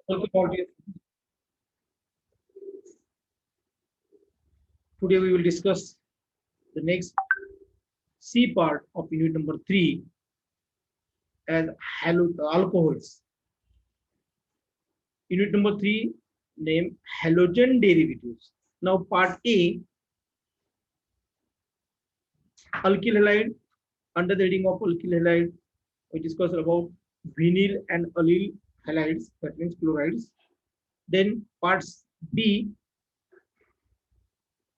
Welcome all to you. Today we will discuss the next C part of unit number 3 as alcohols. Unit number 3 named halogen derivatives. Now part A, alkyl halide. Under the heading of alkyl halide, we discuss about vinyl and allyl halides, that means chlorides. Then part B,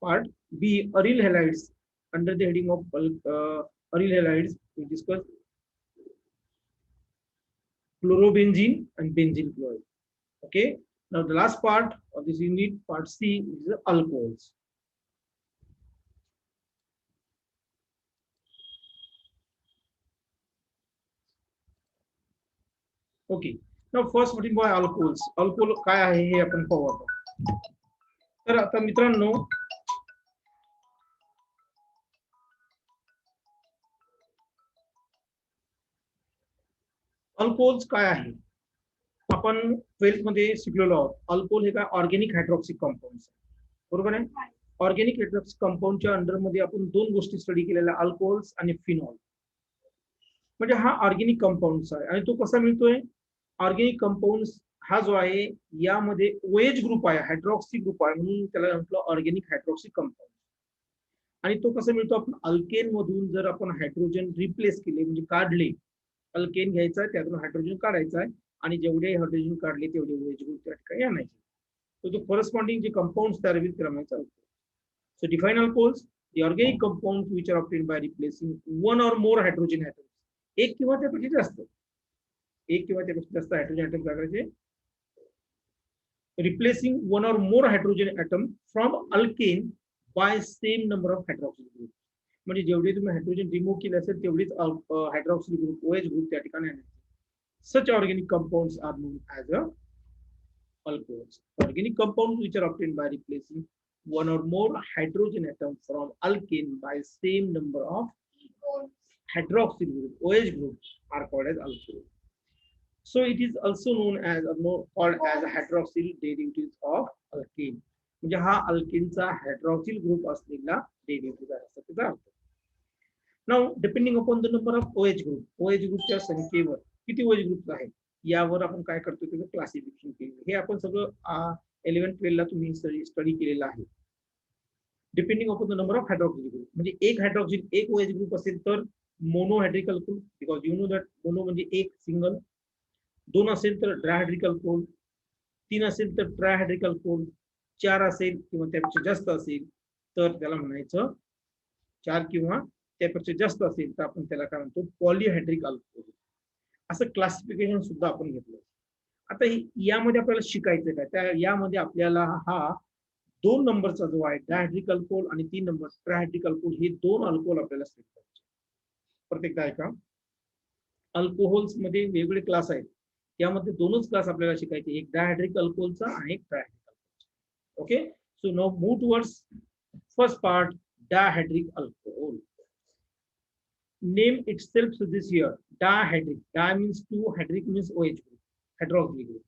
aryl halides. Under the heading of aryl halides, we discuss chlorobenzene and benzene chloride. Okay. Now the last part of this unit, part C, is the alcohols. Okay. Now first, what is alcohols? Alcohol काय आहे हे आपण पाहू आता. तर आता मित्रांनो, alcohols काय आहे? आपण 12th मध्ये शिकलेलो आहोत. अल्कोहोल हे काय ऑर्गॅनिक हायड्रॉक्सिक कंपाऊंड्स, बरोबर आहे. ऑर्गॅनिक हायड्रॉक्सिक कंपाऊंडच्या अंडर मध्ये आपण दोन गोष्टी स्टडी केलेल्या, अल्कोहोल्स आणि फिनॉल. म्हणजे हा ऑर्गॅनिक कंपाऊंड्स आहे. आणि तो कसा मिळतोय? ऑर्गॅनिक कंपाऊंड्स हा जो आहे यामध्ये OH ग्रुप आहे, हायड्रॉक्सी ग्रुप आहे, म्हणून त्याला म्हटलं ऑर्गॅनिक हायड्रॉक्सिक कंपाऊंड. आणि तो कसा मिळतो? आपण अल्केन मधून जर आपण हायड्रोजन रिप्लेस केले, म्हणजे काढले, अल्केन घ्यायचा आहे, त्यातून हायड्रोजन काढायचा आहे, आणि जेवढे हायड्रोजन काढले तेवढे OH ग्रुप त्या ठिकाणी आणायचे. तो जो करस्पॉन्डिंग जे कंपाऊंड्स तयार होईल त्याला म्हणायचं alcohol. So define alcohols, the organic compounds which are obtained by replacing one or more hydrogen atoms. एक किंवा त्यापेक्षा जास्त हायड्रोजन ॲटम करायचे, replacing one or more hydrogen atom from alkane by same number of hydroxyl group. म्हणजे जेवढे तुम्ही hydrogen remove केले असेल तेवढेच हायड्रॉक्सिल ग्रुप, OH ग्रुप त्या ठिकाणी आणायचे. Such organic compounds are known as alcohols. Organic compounds which are obtained by replacing one or more hydrogen atoms from alkane by same number of hydroxyl group, OH group, are called as alcohol. So it is also known as called as hydroxyl derivatives of alkane. म्हणजे हा अल्केनचा hydroxyl group असलेला derivative आहे असं त्याचा अर्थ. Now depending upon the number of OH group, OH ग्रुपच्या संख्येवर किती OH ग्रुप आहेत यावर आपण काय करतो त्याचं क्लासिफिकेशन केलं. हे आपण सगळं 11-12 ला तुम्ही स्टडी केलेलं आहे. Depending upon the number of hydroxyl group, म्हणजे एक OH ग्रुप असेल तर monohydric alcohol, because you know that mono म्हणजे एक सिंगल. 2 असेल तर डायहायड्रिक अल्कोहोल, 3 असेल तर ट्रायहायड्रिक अल्कोहोल, 4 असेल किंवा त्यापेक्षा जास्त असेल तर त्याला म्हणायचं, 4 किंवा त्यापेक्षा जास्त असेल तर आपण त्याला काय म्हणतो, पॉलिहायड्रिक अल्कोहोल. असं क्लासिफिकेशन सुद्धा आपण घेतलं. आता यामध्ये आपल्याला शिकायचं काय? त्या यामध्ये आपल्याला हा 2 नंबरचा जो आहे डायहायड्रिक अल्कोहोल आणि 3 नंबर ट्रायहायड्रिक अल्कोहोल, हे 2 अल्कोहोल आपल्याला सिलेक्ट करायचे. प्रत्येकदा ऐका, अल्कोहोल्स मध्ये वेगवेगळे क्लास आहेत, यामध्ये 2च क्लास आपल्याला शिकायचे, एक डायहायड्रिक अल्कोहोलचा आणि एक ट्रायहायड्रिक अल्कोहोलचा. Okay. So now move towards first part, dihydric alcohol. Name itself suggests here dihydric. Di means 2, hydric means OH group, hydroxyl group.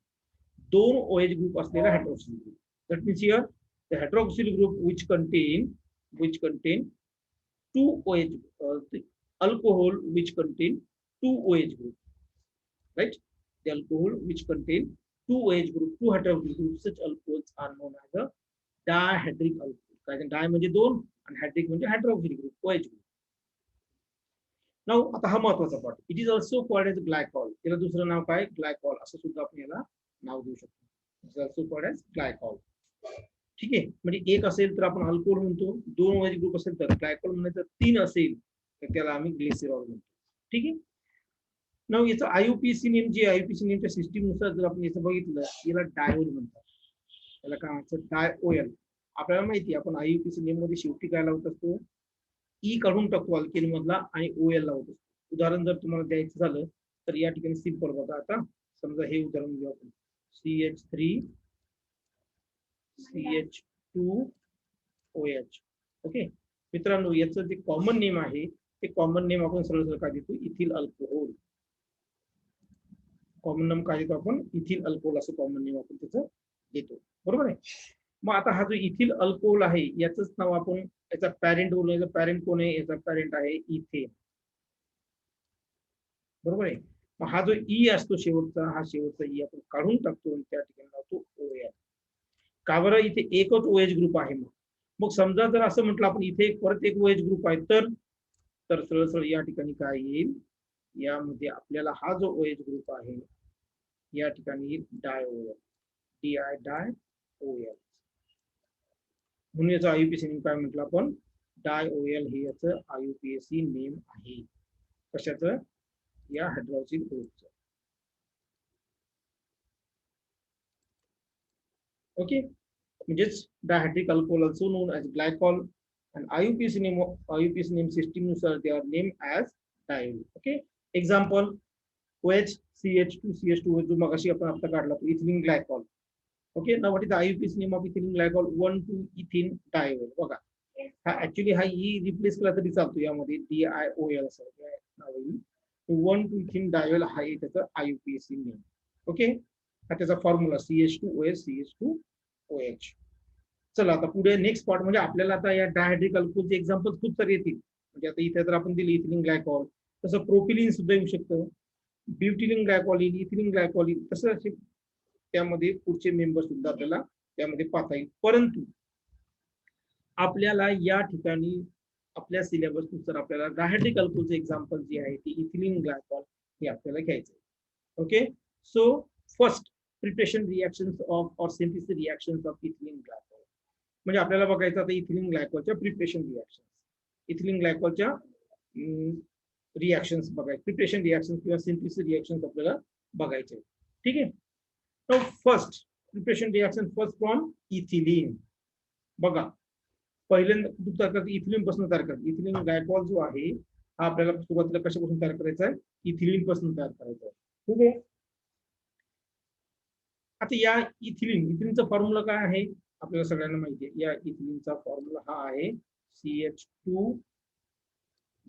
2 OH group असलेला hydroxyl group. That means here the hydroxyl group which contain 2 OH alcohol which contain 2 OH group, right? The alcohol which contain 2 OH group, 2 hydroxyl group, such alcohols are known as a dihydric alcohol. कारण di म्हणजे 2 आणि hydric म्हणजे hydroxyl group, OH group. Now आता हा महत्वाचा part, it is also called as glycol. त्याला दुसरं नाव काय? ग्लायकॉल असं सुद्धा आपण याला नाव देऊ शकतो. It is also called as glycol. ठीक आहे. म्हणजे एक असेल तर आपण अल्कोहोल म्हणतो, 2 OH ग्रुप असेल तर ग्लायकॉल म्हणायचं, 3 असेल तर त्याला आम्ही ग्लिसरॉल म्हणतो. ठीक आहे. नाउ याचं IUPAC नेम जे IUPAC नेमच्या सिस्टीम नुसार जर आपण याचं बघितलं, याला डायोल म्हणतात. त्याला काय म्हणतात? डायओएल. आपल्याला माहिती आहे, आपण IUPAC नेम मध्ये शेवटी काय लावत असतो? ई काढून टाकतो अल्केन मधला आणि OL लावतो. उदाहरण जर तुम्हाला द्यायचं झालं तर या ठिकाणी सिंपल बघा. आता समजा हे उदाहरण घेऊ आपण, CH3 CH2 OH. ओके मित्रांनो, याचं जे कॉमन नेम आहे ते कॉमन नेम आपण सरळ सरळ काय देतो? Ethyl alcohol. कॉमन नेम काय देतो आपण, इथिल अल्कोहोल असं कॉमन नेम आपण त्याचं देतो, बरोबर आहे. मग आता हा जो इथिल अल्कोहोल आहे याचंच नाव आपण, याचा पॅरेंट बोलू, याचा पॅरेंट कोण आहे, याचा पॅरेंट आहे इथेन, बरोबर आहे. मग हा जो ई असतो शेवटचा, हा शेवटचा ई आपण काढून टाकतो आणि त्या ठिकाणी लावतो OH. का बरं, इथे एकच OH ग्रुप आहे. मग समजा जर असं म्हटलं आपण इथे परत एक OH ग्रुप आहे, तर सरळ सरळ या ठिकाणी काय येईल, यामध्ये आपल्याला हा जो OH ग्रुप आहे या ठिकाणी डायओएल, DI डायओएल, म्हणून याचा आयुपीएसी नेम काय म्हटलं आपण, डायओएल हे याचं आयुपीएसी नेम आहे. कशाचं, या हायड्रॉक्सिल ग्रुपचं. ओके, म्हणजेच dihydric alcohol also known as glycol, and IUPAC name system नुसार they are named as diol. Okay, example OH CH2 जो मगाशी आपण आता काढला तो ethylene glycol. Okay, now what is the IUPAC name of ethylene glycol, 1,2-ethene diol. बघा, हा actually हा ई रिप्लेस केला तरी चालतो, यामध्ये DIOL असं नाव येईल. 1,2-ethene diol हा आहे त्याचा IUPAC नेम. ओके, हा त्याचा फॉर्म्युला CH2OH CH2OH. चला आता पुढे नेक्स्ट पार्ट, म्हणजे आपल्याला आता या डायहायड्रिक अल्कोहोलचे एक्झाम्पल खूप सारे येतील. म्हणजे आता इथे जर आपण दिली इथिलीन ग्लायकॉल, तसं प्रोपिलिन सुद्धा येऊ शकतं, ब्युटिलिन ग्लायकॉल येईल, इथिलीन ग्लायकॉल येईल, तसं असे त्यामध्ये पुढचे मेंबर सुद्धा आपल्याला त्यामध्ये पाहता येईल. परंतु आपल्याला या ठिकाणी आपल्या सिलेबस नुसार आपल्याला डायहायड्रिक अल्कोहोलचे एक्झाम्पल जे आहे ते इथिलीन ग्लायकॉल हे आपल्याला घ्यायचं आहे. Okay, so first preparation reactions of or synthesis reactions of ethylene glycol. म्हणजे आपल्याला बघायचं आता इथिलीन ग्लायकॉलच्या प्रिपरेशन रिएक्शन्स, इथिलीन ग्लायकॉलच्या रिएक्शन्स बघायचे, प्रिपरेशन रिएक्शन्स किंवा सिंथेसिस रिएक्शन्स आपल्याला बघायचे. ठीक आहे, तर first preparation reaction first from ethylene. बघा, पहिल्यांदा कुठून तयार करतात, इथिलीन पासून तयार करतात. इथिलीन ग्लायकॉल जो आहे हा आपल्याला सुरुवातीला कशापासून तयार करायचा आहे, इथिलीन पासून तयार करायचा आहे. ठीक आहे, आता या इथिलीनचा फॉर्म्युला काय आहे आपल्याला सगळ्यांना माहिती आहे. या इथिलीनचा फॉर्म्युला हा आहे CH2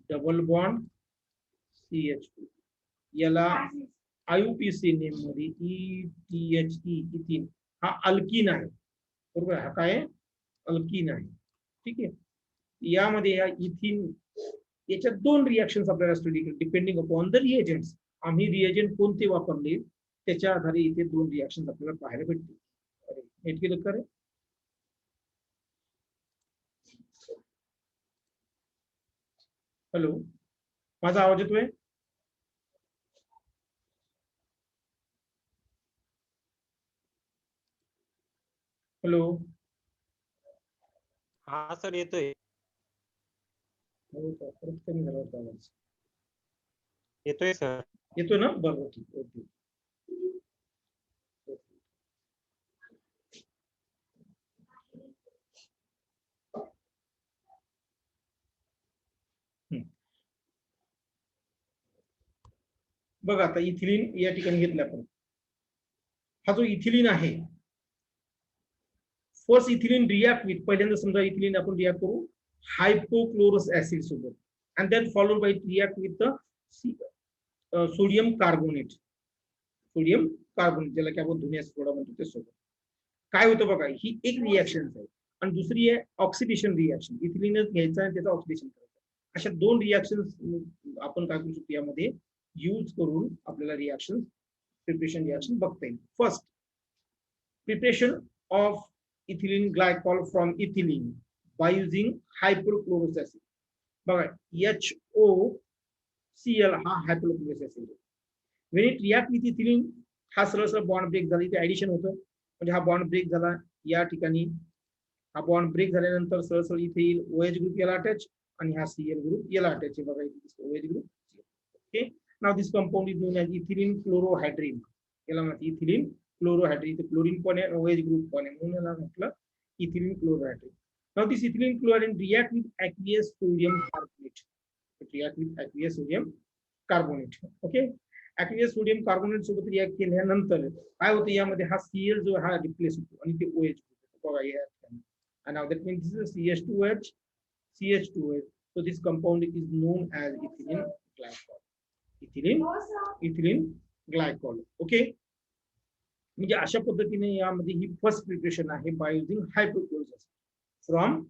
डबल बॉन्ड CH2, याला IUPAC नेम मध्ये ETHE इथिन, हा अल्कीन आहे, बरोबर. हा काय अल्कीन आहे. ठीक आहे, यामध्ये या इथिन याच्यात दोन रिएक्शन्स आपल्याला स्टडी केली डिपेंडिंग अपॉन द रिएजंट्स. आम्ही रिएजंट कोणते वापरले त्याच्या आधारे इथे दोन रिएक्शन्स आपल्याला पाहायला भेटतील. नीट केलं का रे? हॅलो, माझा आवाज येतोय? हॅलो, हा सर येतोय. हो का, परत कमी झाला होता आवाज. येतोय सर. येतोय ना, बरोबर, ठीक. ओके, बघा आता इथिलीन या ठिकाणी घेतलं आपण. हा जो इथिलीन आहे, फर्स्ट इथिलीन रिएक्ट विथ, पहिल्यांदा समजा इथिलीन आपण रिएक्ट करू हायपोक्लोरस ऍसिड सोबत, and then followed by react with the sodium carbonate, sodium carbonate ज्याला की आपण धुण्याचा सोडा म्हणतो ते सोबत. काय होतं बघा, ही एक रिएक्शन आहे, आणि दुसरी आहे ऑक्सिडेशन रिएक्शन. इथिलीनच घ्यायचा आणि त्याचं ऑक्सिडेशन करायचं. अशा दोन रिएक्शन आपण काय करू शकतो यामध्ये यूज करून आपल्याला रिएक्शन प्रिपरेशन रिएक्शन बघता येईल. First preparation of ethylene glycol from ethylene by using hypochlorous acid. बघा, HOCl हा hypochlorous acid. When it react with ethylene, हा सरळ सरळ बॉन्ड ब्रेक झाला, इथे ऍडिशन होतं, म्हणजे हा बॉन्ड ब्रेक झाला. या ठिकाणी हा बॉन्ड ब्रेक झाल्यानंतर सरळ सरळ इथे येईल OH ग्रुप याला अटॅच, आणि हा Cl ग्रुप याला अटॅच आहे. बघा इथे OH group. Okay, now this compound is known as ethylene chlorohydrin. याला म्हणतात इथिलीन क्लोरोहायड्रीन. इथे क्लोरीन पण आहे, OH ग्रुप पण आहे, म्हणून याला म्हटलं ethylene chlorohydrin. Now this ethylene chlorine react with aqueous sodium carbonate. React with aqueous sodium carbonate. Okay, aqueous sodium carbonate सोबत रिएक्ट केल्यानंतर काय होतं, यामध्ये हा Cl जो हा रिप्लेस होतो आणि ते OH बघा या ठिकाणी. And now that means this is CH2H. So this compound is known as ethylene glycol. Ethylene glycol. Okay, म्हणजे अशा पद्धतीने यामध्ये ही फर्स्ट प्रिपरेशन आहे by using hydrochlorous from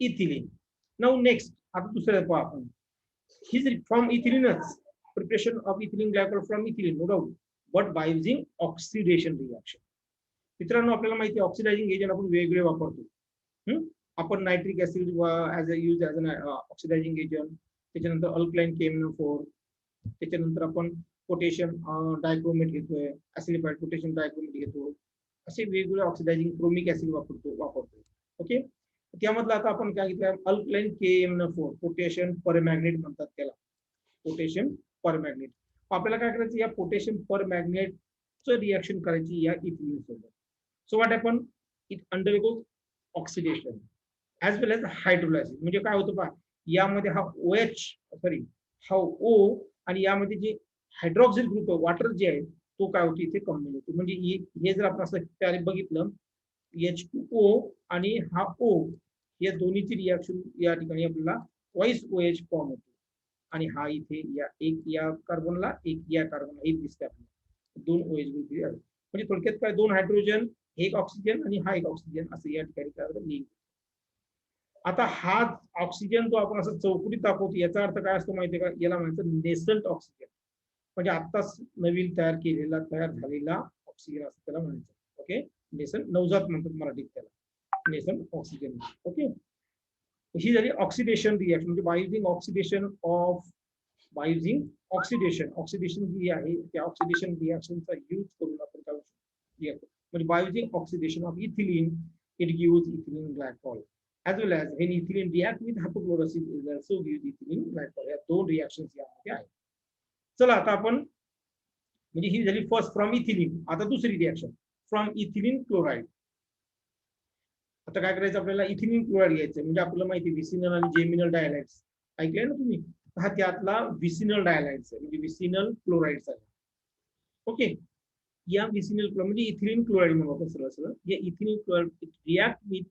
ethylene. Now next, आता दुसऱ्या पाहू आपण. ही फ्रॉम इथिलीनच preparation of ethylene glycol from ethylene, no doubt, but by using oxidation reaction. मित्रांनो, आपल्याला माहिती आहे ऑक्सिडायझिंग एजंट आपण वेगवेगळे वापरतो. आपण nitric acid as a use as an oxidising agent, त्याच्यानंतर अल्कलाइन KMnO4, त्याच्यानंतर आपण पोटॅशियम डायक्रोमेट घेतोय, ऍसिडिफाईड पोटॅशियम डायक्रोमेट घेतो, असे वेगवेगळे ऑक्सिडायझिंग क्रोमिक ऍसिड वापरतो. ओके, त्यामधलं आता आपण काय घेतलं, अल्कलाइन KMnO4, पोटॅशियम परमॅग्नेट म्हणतात त्याला, पोटॅशियम परमॅग्नेट. आपल्याला काय करायचं, या पोटॅशियम परमॅग्नेटचं रिएक्शन करायची या इथिलीन सोबत. So what happen, it undergoes oxidation as well as hydrolysis. म्हणजे काय होतं पहा, यामध्ये हा हा O आणि यामध्ये जे हायड्रॉक्सिल ग्रुप वॉटर जे आहे तो काय होतो, इथे कमी होतो. म्हणजे हे जर आपण असं बघितलं, H2O आणि हा O या दोन्हीची रिएक्शन या ठिकाणी आपल्याला ट्वाइस OH फॉर्म होतो. आणि हा इथे या कार्बनला एक या कार्बनला एक दिसते आपल्याला, 2 OH ग्रुप आहे. म्हणजे थोडक्यात काय, 2 हायड्रोजन, एक ऑक्सिजन आणि हा एक ऑक्सिजन, असं या ठिकाणी काय. आता हा ऑक्सिजन जो आपण असं चौकडी दाखवतो, याचा अर्थ काय असतो माहितीये का, याला म्हणायचं नेसंट ऑक्सिजन. म्हणजे आत्ताच नवीन तयार झालेला ऑक्सिजन असं त्याला म्हणायचं. ओके, नेसंट, नवजात म्हणतात मराठीत त्याला, नेसंट ऑक्सिजन. ओके, ही झाली ऑक्सिडेशन रिएक्शन. म्हणजे बाय युजिंग ऑक्सिडेशन जी आहे त्या ऑक्सिडेशन रिएक्शनचा यूज करून आपण काय रिएक्ट, म्हणजे bye using oxidation of ethylene it gives ethylene glycol. as well as when ethylene react with hypochlorous is also gives ethylene glycol. या दोन रिएक्शन्स यामध्ये आहेत. चला आता आपण, म्हणजे ही झाली फर्स्ट फ्रॉम इथिलीन. आता दुसरी रिएक्शन फ्रॉम इथिलीन क्लोराइड. आता काय करायचं आपल्याला, इथिलीन क्लोराइड घ्यायचं. म्हणजे आपल्याला माहिती विसिनल आणि जेमिनल डायलाइड्स ऐकलंय ना तुम्ही, हा त्यातला विसिनल डायलाइड्स आहे, म्हणजे विसिनल क्लोराइड्स आहे. ओके, या विसिनल म्हणजे इथिलीन क्लोराइड म्हणून आपण सरळ या ethylene chloride react with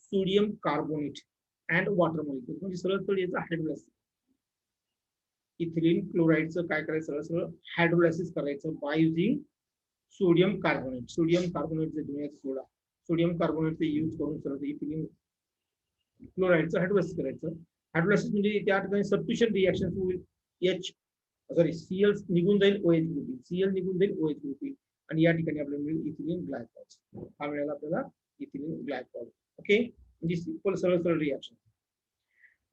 sodium carbonate and water molecule. म्हणजे सरळ याचं हायड्रोलायसिस, इथिलीन क्लोराइडचं काय करायचं, सरळ हायड्रोलायसिस करायचं by using sodium carbonate. Sodium कार्बोनेटचे सोडा, सोडियम कार्बोनेटचे यूज करून सरळ इथिलीन क्लोराइडचं हायड्रोलायसिस करायचं. हायड्रोलायसिस म्हणजे त्या ठिकाणी सबस्टिट्यूशन रिएक्शन Cl निघून जाईल, OH ग्रुप, Cl निघून जाईल, OH ग्रुप, आणि या ठिकाणी आपल्याला मिळेल इथिलीन ग्लायकॉल. हा मिळाला आपल्याला इथिलीन ग्लायकॉल. ओके, म्हणजे सिंपल सरळ रिएक्शन.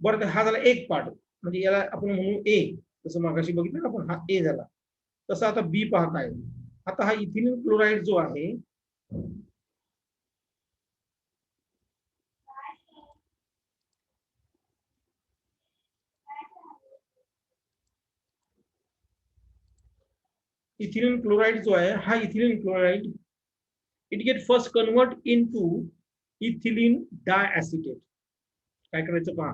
बरं, हा झाला एक पार्ट, म्हणजे याला आपण म्हणू ए. जसं मागाशी बघितलं आपण, हा ए झाला. तसं आता बी पाहत आहे. आता हा इथिलीन क्लोराइड जो आहे, इथिलीन क्लोराइड जो आहे, हा ethylene chloride it get first convert into ethylene diacetate. काय करायचं पहा,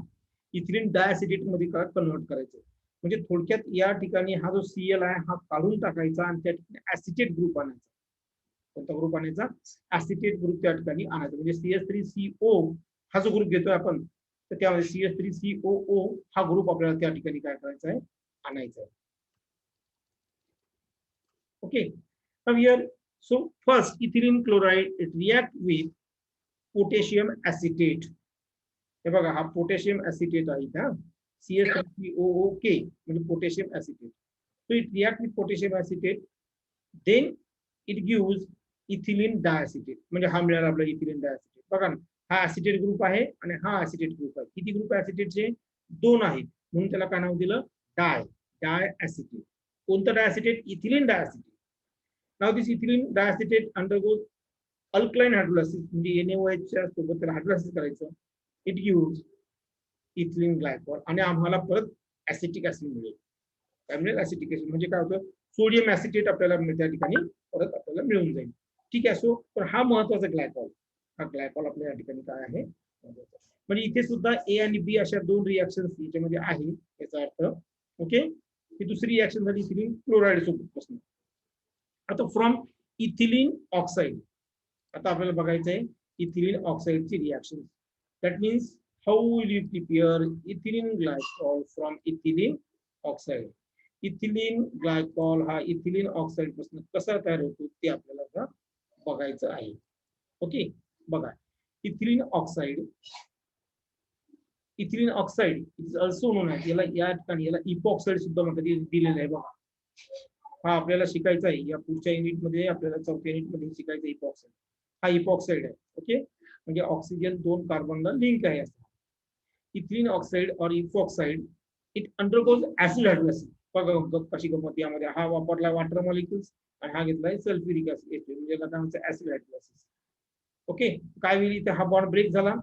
इथिलीन डायॲसिटेट मध्ये काय कन्वर्ट करायचं. म्हणजे थोडक्यात या ठिकाणी हा जो Cl आहे हा काढून टाकायचा आणि त्या ठिकाणी ऍसिटेट ग्रुप आणायचा. कोणता ग्रुप आणायचा, ऍसिटेट ग्रुप त्या ठिकाणी आणायचा. म्हणजे CH3CO हा जो ग्रुप घेतोय आपण, तर त्यामध्ये CH3COO हा ग्रुप आपल्याला त्या ठिकाणी काय करायचा आहे, आणायचा आहे. Okay, now here so first ethylene chloride it react with potassium acetate. हे बघा, हा पोटॅशियम ऍसिटेट आहे का, CH3COOK म्हणजे potassium acetate. so it react with potassium acetate, then it gives ethylene diacetate. म्हणजे हा मिळाला आपला इथिलीन डायॲसिटेट. बघा ना, हा ऍसिटेट ग्रुप आहे आणि हा ऍसिटेट ग्रुप आहे. किती ग्रुप ऍसिटेटचे, 2 आहेत, म्हणून त्याला काय नाव दिलं, डायॲसिटेट. कोणतं डायॲसिटेट, ethylene डायॲसिटेट. Now this ethylene diacetate undergoes alkaline hydrolysis, म्हणजे NaOH च्या सोबत त्याला हायड्रोलायसिस करायचं. इट गिव्स इथिलीन ग्लायकॉल आणि आम्हाला परत ऍसिटिक ऍसिड मिळेल. काय मिळेल, ऍसिटिक ऍसिड. म्हणजे काय होतं, सोडियम ऍसिटेट आपल्याला त्या ठिकाणी परत आपल्याला मिळून जाईल. ठीक आहे. सो पण हा महत्वाचा ग्लायकॉल, हा ग्लायकॉल आपल्या या ठिकाणी काय आहे, म्हणजे इथे सुद्धा ए आणि बी अशा 2 रिएक्शन याच्यामध्ये आहे. याचा अर्थ ओके, ही दुसरी रिएक्शन झाली इथिलीन क्लोराइड सोबत पासून. आता फ्रॉम इथिलीन ऑक्साइड, आता आपल्याला बघायचं आहे इथिलीन ऑक्साइडची reaction. That means how will you prepare ethylene glycol from ethylene oxide. Ethylene glycol हा इथिलीन ऑक्साईड पासून कसा तयार होतो ते आपल्याला आता बघायचं आहे. ओके, बघा ethylene oxide ethylene oxide is also known as, याला या ठिकाणी याला इपॉक्साईड सुद्धा म्हणतात, दिलेलं आहे बघा. हा आपल्याला शिकायचा आहे या पुढच्या युनिट मध्ये, आपल्याला चौथ्या युनिट मध्ये शिकायचं इपॉक्साईड. हा इपॉक्साईड आहे. ओके, म्हणजे ऑक्सिजन 2 कार्बनला लिंक आहे असं. इथिलीन ऑक्साईड और इपॉक्साईड इट अंडरगोज ऍसिड हायड्रोलायसिस. बघा कशी गंमत, यामध्ये हा वापरला वॉटर मॉलिक्युल्स आणि हा घेतलाय सल्फ्युरिक ऍसिड, म्हणजे काय म्हणतात ऍसिड हायड्रोलायसिस. ओके, काय होईल इथे, हा बॉन्ड ब्रेक झाला,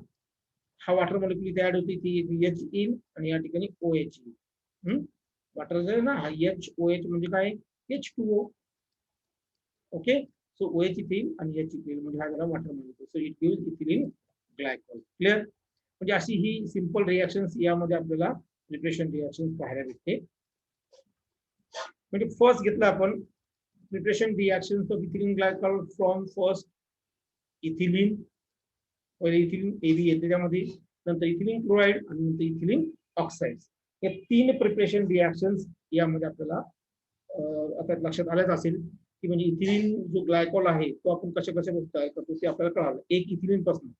हा वॉटर मॉलिक्युल इथे ऍड होती, ती एच इन आणि या ठिकाणी OH इन. वॉटर आहे ना, हा HOH म्हणजे काय, H2O. ओके, सो OH इथे येईल आणि H इथे येईल, म्हणजे हा झाला water molecule. So it gives ethylene glycol. Clear? म्हणजे अशी ही सिंपल रिएक्शन्स यामध्ये आपल्याला प्रिपरेशन रिएक्शन पाहायला भेटते. म्हणजे फर्स्ट घेतला आपण preparation reactions of ethylene glycol from first ethylene, पहिले इथिलीन AB येते त्यामध्ये, नंतर इथिलीन क्लोराईड आणि नंतर इथिलीन ऑक्साईड. या 3 प्रिपरेशन रिएक्शन्स यामध्ये आपल्याला आता लक्षात आलंच असेल की म्हणजे इथिलीन जो ग्लायकॉल आहे तो आपण कशा तयार करतो ते आपल्याला कळालं. एक इथिलीन पासून,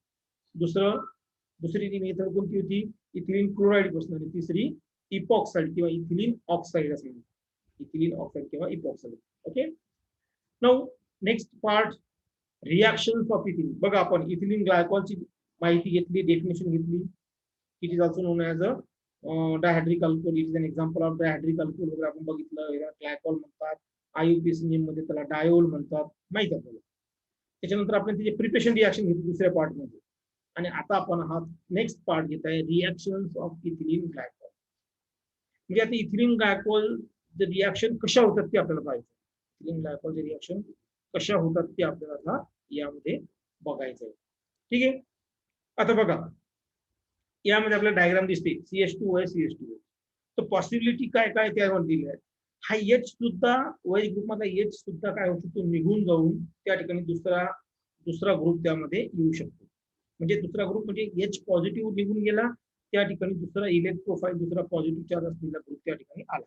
दुसरी मेथड कोणती होती, इथिलीन क्लोराईड पासून, आणि तिसरी इपॉक्साईड किंवा इथिलीन ऑक्साईड असं म्हणतात, इथिलीन ऑक्साईड किंवा epoxide. Okay, now next part, reactions of ethylene. बघा आपण इथिलीन ग्लायकॉलची माहिती घेतली, डेफिनेशन घेतली. It is also known as a dihydric alcohol. It is an example of dihydric alcohol वगैरे आपण बघितलं. ग्लायकॉल म्हणतात, IUPAC नेम मध्ये त्याला डायोल म्हणतात, माहिती आपल्याला. त्याच्यानंतर आपण त्याचे प्रिपरेशन रिएक्शन घेतली दुसऱ्या पार्ट मध्ये, आणि आता आपण हा नेक्स्ट पार्ट घेत आहे, रिएक्शन्स ऑफ इथिलीन ग्लायकॉल. म्हणजे आता इथिलीन ग्लायकॉल रिएक्शन कशा होतात ते आपल्याला पाहिजे. इथिलीन ग्लायकॉल रिएक्शन कशा होतात ते आपल्याला आता यामध्ये बघायचं आहे. ठीक आहे, आता बघा यामध्ये आपल्याला डायग्राम दिसते, CH2OH CH2OH. तर पॉसिबिलिटी काय काय त्यावर दिली आहे. हा H सुद्धा OH ग्रुप मधला H सुद्धा काय होतो, तो निघून जाऊन त्या ठिकाणी दुसरा ग्रुप त्यामध्ये येऊ शकतो. म्हणजे दुसरा ग्रुप म्हणजे H पॉझिटिव्ह निघून गेला, त्या ठिकाणी दुसरा इलेक्ट्रोफाईल, दुसरा पॉझिटिव्ह चार्ज असलेला ग्रुप त्या ठिकाणी आला.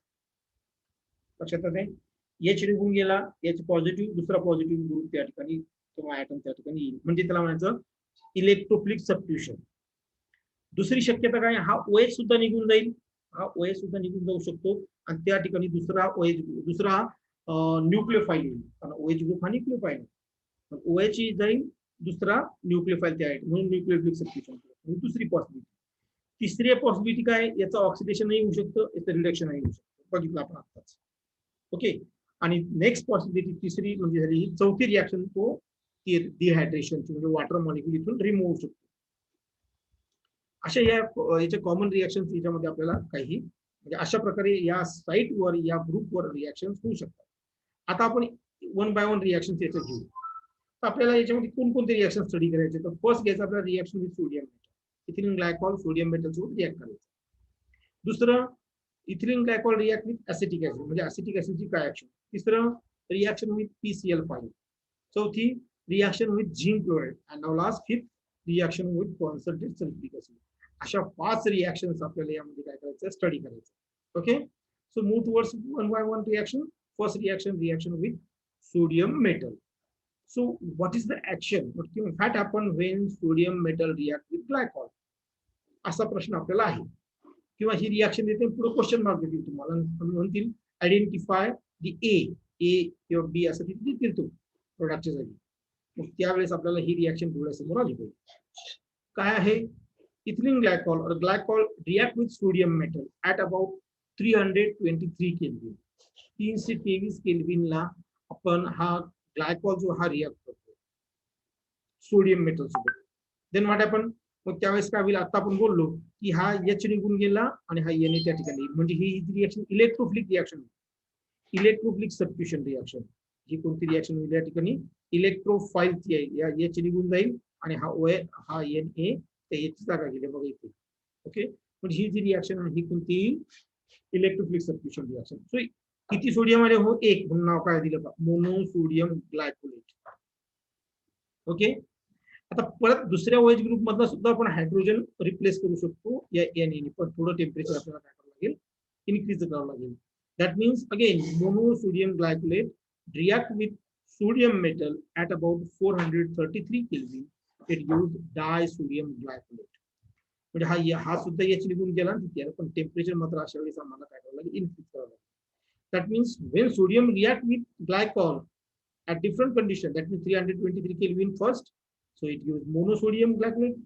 लक्षात आहे, H निघून गेला, H पॉझिटिव्ह, दुसरा पॉझिटिव्ह ग्रुप त्या ठिकाणी किंवा ऍटम त्या ठिकाणी येईल, म्हणजे त्याला म्हणायचं इलेक्ट्रोफिलिक सबस्टिट्यूशन. दुसरी शक्यता काय, हा OH सुद्धा निघून जाईल, हा OH सुद्धा निघून जाऊ शकतो आणि त्या ठिकाणी दुसरा न्यूक्लियोफाईल येईल, कारण OH ग्रुप हा न्यूक्लियोफाईल आहे. OH जाईल, दुसरा न्यूक्लियोफाईल त्या म्हणून न्यूक्लियोफिलिक सबस्टिट्यूशन. दुसरी पॉसिबिलिटी. तिसरी पॉसिबिलिटी काय, याचं ऑक्सिडेशन नाही होऊ शकतं, याचं रिडक्शन नाही होऊ शकतं, बघितलं आपण आताच. ओके, आणि नेक्स्ट पॉसिबिलिटी तिसरी म्हणजे झाली ही चौथी रिएक्शन, तो डिहायड्रेशन, म्हणजे वॉटर मॉलिक्युल इथून रिमूव्ह होऊ शकतो. अशा याच्या कॉमन रिएक्शन्स याच्यामध्ये आपल्याला काही म्हणजे अशा प्रकारे या साईटवर या ग्रुपवर रिएक्शन्स होऊ शकतात. आता आपण 1 बाय 1 रिएक्शन याच्यात घेऊ. तर आपल्याला याच्यामध्ये कोणकोणते रिएक्शन स्टडी करायचे, तर फर्स्ट घ्यायचं आपल्याला reaction with sodium metal. Ethylene glycol sodium metal सोबत रिएक्ट करायचं. दुसरं, ethylene glycol react with acetic acid, म्हणजे ऍसिटिक ऍसिडची काय ऍक्शन. तिसरं, रिएक्शन विथ PCl5. चौथी, reaction with zinc chloride. And now last, fifth, reaction with concentrated sulphuric acid. अशा 5 reactions आपल्याला यामध्ये काय करायचं, स्टडी करायचं. Okay, so move towards 1 by 1 reaction. First reaction with sodium metal. So what is the action? What happen when sodium metal react with glycol? असा प्रश्न आपल्याला आहे, किंवा ही रिएक्शन देते पुढे क्वेश्चन मार्क देतील तुम्हाला, म्हणतील आयडेंटिफाय दी ए किंवा बी असं तिथे देतील तो प्रोडक्टच्या जागी. मग त्यावेळेस आपल्याला ही रिएक्शन डोळ्यासमोर आली पाहिजे. काय आहे, इथिलीन ग्लायकॉल और glycol react with sodium metal at about 323 kelvin. 323 केल्विनला आपण हा ग्लायकॉल जो हा रिएक्ट करतो सोडियम मेटल सोबत. देन व्हॉट हॅपन, मग त्यावेळेस काय होईल, आता आपण बोललो की हा H निघून गेला आणि हा Na त्या ठिकाणी, म्हणजे ही reaction electrophilic reaction, electrophilic substitution reaction. ही कोणती रिएक्शन होईल या ठिकाणी, इलेक्ट्रोफाईलची आहे. या H निघून जाईल आणि हा हा Na त्या H जागा गेली बघा इथे. ओके, म्हणजे ही जी रिएक्शन आहे ही कोणती, इलेक्ट्रोफिलिक सबस्टिट्यूशन रिएक्शन. सो किती सोडियम आले हो, एक, म्हणून नाव काय दिलं, मोनोसोडियम ग्लायकोलेट. ओके, आता परत दुसऱ्या OH ग्रुप मधला सुद्धा आपण हायड्रोजन रिप्लेस करू शकतो या Na ने, पण थोडं टेम्परेचर आपल्याला काय करावं लागेल, इन्क्रीज करावं लागेल. That means again monosodium glycolate react with sodium metal at about 433 Kelvin. It gives disodium glycolate. म्हणजे हा सुद्धा याची निघून गेला तिथे, पण टेम्परेचर मात्र अशा वेळेस आम्हाला काय करावं लागेल, इन्क्रीज करावं लागेल. That means when sodium react with glycol at different condition, that means 323 Kelvin first, so it gives monosodium glycolate.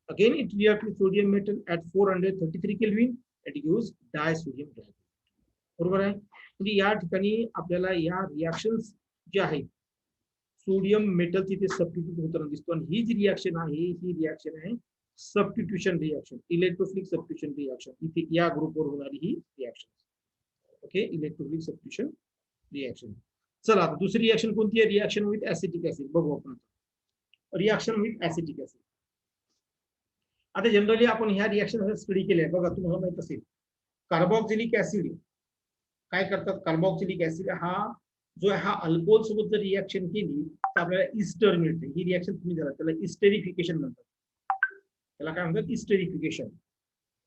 Again it react with sodium metal at 433 Kelvin, it gives disodium glycolate. बरोबर आहे. म्हणजे या ठिकाणी आपल्याला या reactions जे आहेत sodium metal तिथे सबस्टिट्यूट होताना दिसतो, आणि ही जी रिएक्शन आहे ही रिएक्शन आहे substitution reaction, electrophilic substitution reaction. इथे या ग्रुपवर होणारी ही reaction. Okay, electrophilic substitution reaction. चला दुसरी रिएक्शन कोणती आहे, रिएक्शन विथ ऍसिटिक ऍसिड बघू आपण. Reaction with acetic acid. आता जनरली आपण ह्या रिएक्शन स्टडी केल्या बघा, तुम्हाला माहित असेल कार्बोक्सिलिक ऍसिड काय करतात, कार्बोक्सिलिक ऍसिड हा जो हा अल्कोहोल सोबत जर रिएक्शन केली तर आपल्याला इस्टर मिळते. ही रिएक्शन तुम्ही जरा त्याला इस्टेरिफिकेशन म्हणतात, त्याला काय म्हणतात, esterification.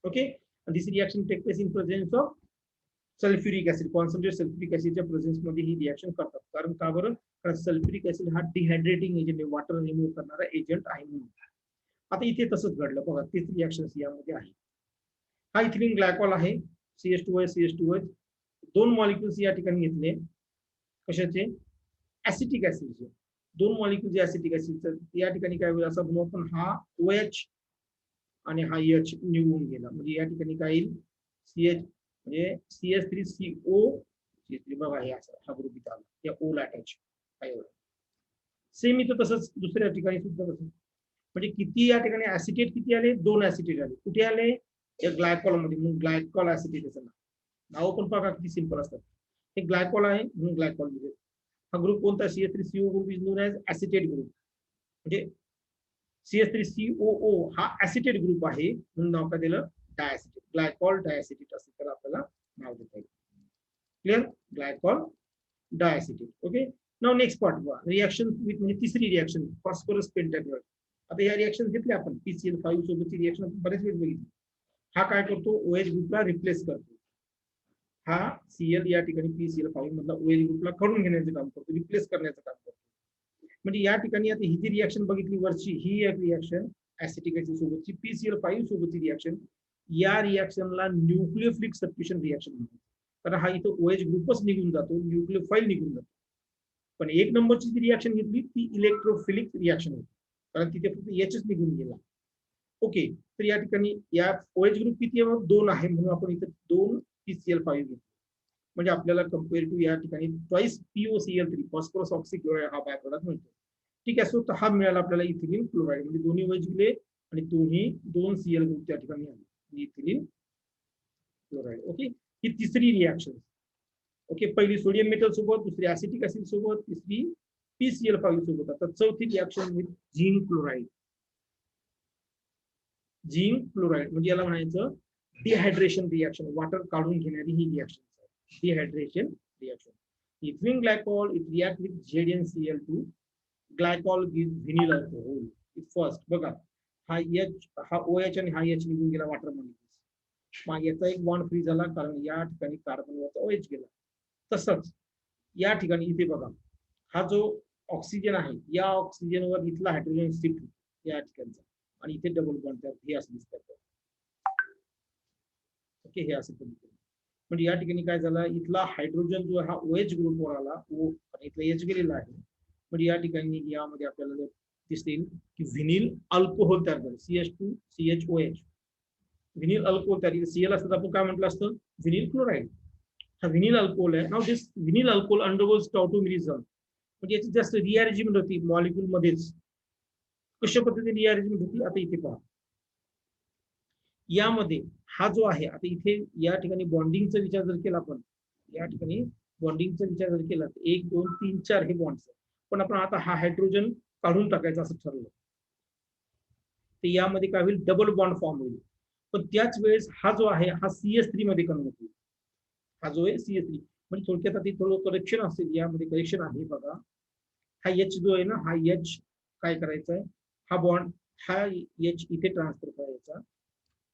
Okay, this reaction take place in presence of sulphuric acid, concentrate sulphuric ऍसिडच्या प्रेझेन्स मध्ये ही रिएक्शन करतात. कारण का बरं, कारण सल्फ्युरिक ऍसिड हा डिहायड्रेटिंग एजंट, वॉटर रिमूव्ह करणारा एजंट आहे म्हणून. आता इथे तसंच घडलं बघा, तीच रिएक्शन यामध्ये आहे. हा इथिलीन ग्लायकॉल आहे, CH2OH CH2OH, दोन मॉलिक्युल्स या ठिकाणी घेतले कशाचे, ऍसिटिक ऍसिडचे. दोन मॉलिक्युल जे ऍसिटिक ऍसिडचे या ठिकाणी काय होईल, असं म्हणू आपण हा OH आणि हा H निघून गेला, म्हणजे या ठिकाणी काय येईल, CH म्हणजे CH3CO बघा, हे असं हा ग्रुप इथं आला, या O ला अटॅच काय एवढं. सेम इथं तसंच दुसऱ्या ठिकाणी सुद्धा तसं. म्हणजे किती या ठिकाणी ऍसिटेट किती आले, दोन ऍसिटेट आले. कुठे आले, या ग्लायकॉल मध्ये, म्हणून ग्लायकॉल ऍसिटेट असं नाव पण बघा किती सिंपल असतात. हे ग्लायकॉल आहे म्हणून ग्लायकॉल दिले. हा ग्रुप कोणता, CH3CO group is non as acetate group. म्हणजे CH3COO हा ऍसिटेट ग्रुप आहे म्हणून नाव काय दिलं, डायऍसिटेट, ग्लायकॉल डायऍसिटेट असं त्याला आपल्याला नाव देता येईल. Clear, glycol diacetate. Okay, now next part बघा, रिएक्शन विथ म्हणजे तिसरी रिएक्शन फॉस्फरस पेंटॅक्लोराइड. आता या रिएक्शन घेतल्या आपण, PCl5 सोबतची रिएक्शन आपण बरेच वेळ बघितली. हा काय करतो, OH ग्रुपला रिप्लेस करतो. हा Cl या ठिकाणी PCl5 मधला OH ग्रुपला काढून घेण्याचं काम करतो, रिप्लेस करण्याचं काम करतो. म्हणजे या ठिकाणी आता ही जी रिएक्शन बघितली वरची, ही एक रिएक्शन ऍसिटिक ऍसिड सोबतची, PCl5 सोबतची रिएक्शन, या रिएक्शनला न्यूक्लियोफिलिक सबस्टिट्यूशन रिएक्शन म्हणतात. कारण हा इथं OH ग्रुपच निघून जातो, न्यूक्लियोफाइल निघून जातो. पण एक नंबरची जी रिएक्शन घेतली ती इलेक्ट्रोफिलिक रिएक्शन होती, कारण तिथे फक्त Hच निघून गेला. ओके, तर या ठिकाणी या OH ग्रुप किती आहे, 2 आहे, म्हणून आपण इथे 2 PCl5 घेतो. म्हणजे आपल्याला कंपेअर टू या ठिकाणी ट्वाइस POCl3 फॉस्फरस ऑक्सीक्लोराइड हा बाय प्रोडक्ट मिळतो. ठीक आहे, सो हा मिळाला आपल्याला इथिलीन क्लोराइड, म्हणजे दोन्ही OH गेले आणि दोन Cl ग्रुप त्या ठिकाणी आले, इथिलीन क्लोराइड. ओके, ही तिसरी रिएक्शन. ओके, पहिली सोडियम मेटल सोबत, दुसरी ऍसिटिक ऍसिड सोबत, तिसरी PCl5 सोबत. आता चौथी reaction with zinc chloride. Zinc chloride म्हणजे याला म्हणायचं डिहायड्रेशन रिएक्शन, वॉटर काढून घेणारी ही रिएक्शन, dehydration reaction. Ethylene glycol it react with ZnCl2, glycol gives vinyl alcohol. First बघा, हा H हा OH आणि हा H निघून गेला वॉटर मध्ये, मग याचा एक बॉन्ड फ्री झाला कारण या ठिकाणी कार्बन वरचा OH गेला. तसंच या ठिकाणी इथे बघा, हा जो ऑक्सिजन आहे या ऑक्सिजनवर इथला हायड्रोजन शिफ्ट या ठिकाणचा, आणि इथे डबल बॉन्ड तयार, हे असं दिसतं. ओके, हे असं पद्धतीने. म्हणजे या ठिकाणी काय झालं, इथला हायड्रोजन जो हा OH ग्रुपवर आला, O आणि इथला H गेलेला आहे. म्हणजे या ठिकाणी यामध्ये आपल्याला दिसतील की व्हिनिल अल्कोहोल तयार झालं, CH2CHOH, व्हिनिल अल्कोहोल तयार. Cl असतं आपण काय म्हटलं असतं, व्हिनिल क्लोराइड. हा व्हिनिल अल्कोहोल आहे. नाउ दिस व्हिनिल अल्कोहोल अंडरगोज टॉटोमेरिझम, म्हणजे याची जास्त रिअरेंजमेंट होती मॉलिक्यूल मध्येच. कशा पद्धतीने रिअरेंजमेंट होती, आता इथे पहा. यामध्ये हा जो आहे, आता इथे या ठिकाणी बॉन्डिंगचा विचार जर केला आपण, या ठिकाणी बॉन्डिंगचा विचार जर केला तर 1 2 3 4 हे बॉन्ड्स, पण आपण आता हा हायड्रोजन काढून टाकायचा असं ठरवलं तर यामध्ये काय होईल, डबल बॉन्ड फॉर्म होईल. पण त्याच वेळेस हा जो आहे हा CH3 मध्ये कन्वर्ट होईल. हा जो आहे CH3, म्हणजे थोडक्यात आता थोडं करेक्शन असेल, यामध्ये करेक्शन आहे बघा. हा H जो आहे ना, हा H काय करायचा आहे, हा बॉन्ड हा H इथे ट्रान्सफर करायचा,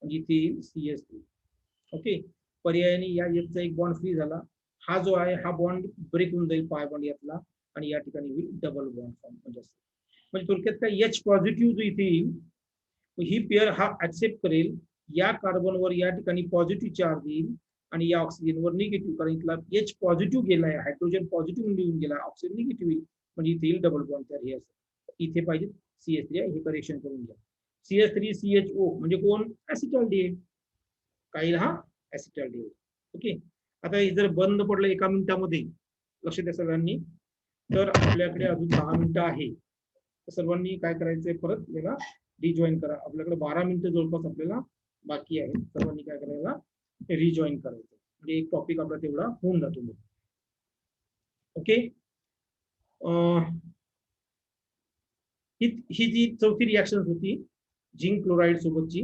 म्हणजे इथे CH3. ओके, पर्यायाने या H चा एक बॉन्ड फ्री झाला, हा जो आहे हा बॉन्ड ब्रेक होऊन जाईल पाय बॉन्ड यातला, आणि या ठिकाणी होईल डबल बॉन्ड फॉर्म. म्हणजे थोडक्यात काय, H पॉझिटिव्ह जो इथे येईल, ही पेअर हा ऍक्सेप्ट करेल, या कार्बनवर या ठिकाणी पॉझिटिव्ह चार्ज येईल आणि या ऑक्सिजनवर निगेटिव्ह, कारण इथला H पॉझिटिव्ह गेलाय, हायड्रोजन पॉझिटिव्ह निघून गेला, ऑक्सिजन निगेटिव्ह येईल, म्हणजे इथे येईल डबल बॉन्ड. तर हे असं इथे पाहिजे CH3 हे करेक्शन करून घ्या. CH3CHO म्हणजे कोण, ऍसिटाल्डिहाइड, काही हा ऍसिटाल्डिहाइड. ओके, आता हे जर बंद पडलं एका मिनिटामध्ये, लक्ष द्या सर्वांनी, तर आपल्याकडे अजून 10 मिनिटं आहे. सर्वांनी काय करायचंय, परत याला रिजॉईन करा. आपल्याकडे 12 मिनिटं जवळपास आपल्याला बाकी आहे. सर्वांनी काय करायला, रिजॉईन करायचं, म्हणजे एक टॉपिक आपला तेवढा होऊन जातो. ओके, ही जी चौथी रिॲक्शन होती झिंक क्लोराईड सोबतची,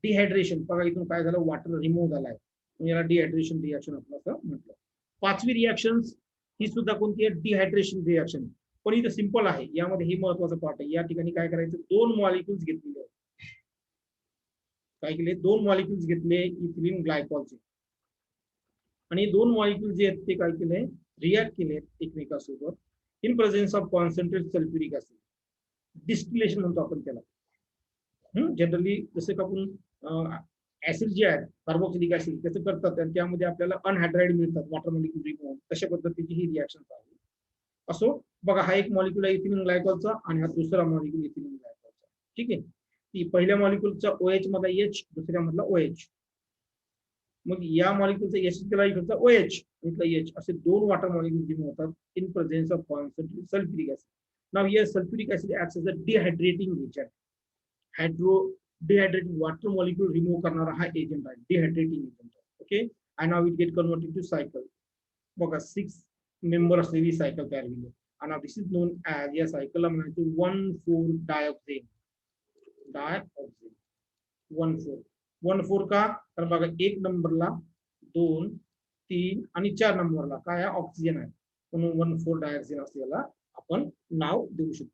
डिहायड्रेशन. बघा इथून काय झालं, वॉटर रिमूव्ह झालाय, याला डिहायड्रेशन रिॲक्शन आपण असं म्हटलं. पाचवी रिॲक्शन ही सुद्धा कोणती आहे, डिहायड्रेशन रिॲक्शन, पण इथं सिंपल आहे. यामध्ये हे महत्वाचं पार्ट आहे. या ठिकाणी काय करायचं, दोन मॉलिक्युल्स घेतलेले आहेत. काय केले, दोन मॉलिक्युल्स घेतले इथिलीन ग्लायकॉलचे, आणि दोन मॉलिक्युल जे आहेत ते काय केले, रिॲक्ट केले एकमेकांसोबत in presence of concentrate sulphuric acid. Distillation म्हणतो आपण त्याला. जनरली जसं का आपण ऍसिड जे आहे कार्बोक्सिलिक ऍसिड त्याचं करतात, आणि त्यामध्ये आपल्याला अनहायड्राइड मिळतात वॉटर मॉलिक्युल रिमूव्ह, तशा पद्धतीची ही रिॲक्शन आहे. असो, बघा हा एक मॉलिक्युल आहे इथिलीन ग्लायकॉलचा, आणि हा दुसरा मॉलिक्युल इथिलीन ग्लायकॉलचा. ठीक आहे, ती पहिल्या मॉलिक्युलचा OH मधला H, दुसऱ्या मधला OH. मग या मॉलिक्युलचा H केला, इकडचा OH, इथला H, असे दोन वॉटर मॉलिक्युल रिमूव्ह होतात in presence of concentrated sulphuric acid. Now here sulphuric acid acts as a dehydrating agent. Dehydrating water molecule remove करणारा हा एजंट आहे, dehydrating agent. Okay, and now it get converted to cycle. बघा 6 member असलेली cycle तयार होईल, आणि दिस is non as, या सायकलला म्हणायचं 1,4 डायऑक्सेन. 1,4 का, तर बघा 1 नंबरला 2, 3 आणि 4 नंबरला काय आहे, ऑक्सिजन आहे, म्हणून 1,4 डायऑक्सिन असं याला आपण नाव देऊ शकतो.